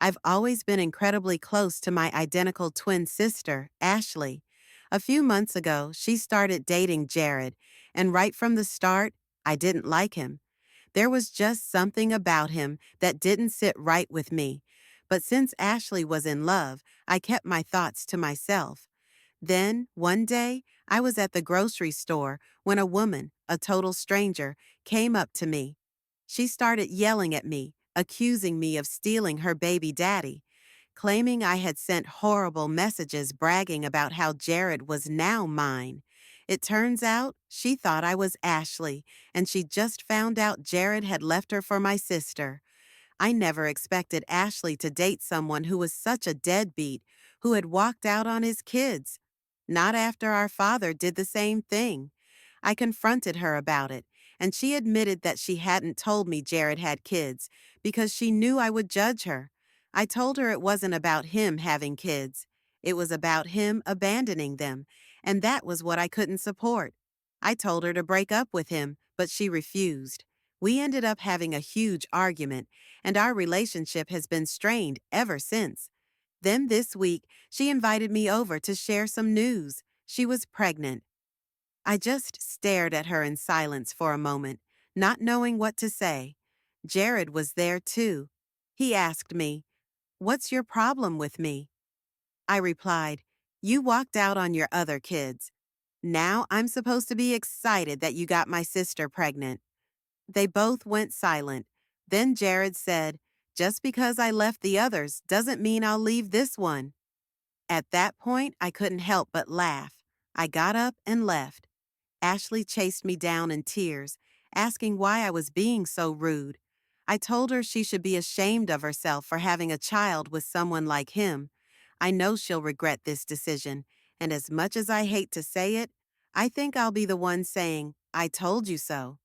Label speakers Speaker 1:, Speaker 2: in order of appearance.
Speaker 1: I've always been incredibly close to my identical twin sister, Ashley. A few months ago, she started dating Jared, and right from the start, I didn't like him. There was just something about him that didn't sit right with me. But since Ashley was in love, I kept my thoughts to myself. Then, one day, I was at the grocery store when a woman, a total stranger, came up to me. She started yelling at me, accusing me of stealing her baby daddy, claiming I had sent horrible messages bragging about how Jared was now mine. It turns out she thought I was Ashley, and she just found out Jared had left her for my sister. I never expected Ashley to date someone who was such a deadbeat, who had walked out on his kids. Not after our father did the same thing. I confronted her about it, and she admitted that she hadn't told me Jared had kids because she knew I would judge her. I told her it wasn't about him having kids. It was about him abandoning them, and that was what I couldn't support. I told her to break up with him, but she refused. We ended up having a huge argument, and our relationship has been strained ever since. Then this week, she invited me over to share some news. She was pregnant. I just stared at her in silence for a moment, not knowing what to say. Jared was there too. He asked me, "What's your problem with me?" I replied, "You walked out on your other kids. Now I'm supposed to be excited that you got my sister pregnant." They both went silent. Then Jared said, "Just because I left the others doesn't mean I'll leave this one." At that point, I couldn't help but laugh. I got up and left. Ashley chased me down in tears, asking why I was being so rude. I told her she should be ashamed of herself for having a child with someone like him. I know she'll regret this decision, and as much as I hate to say it, I think I'll be the one saying, "I told you so."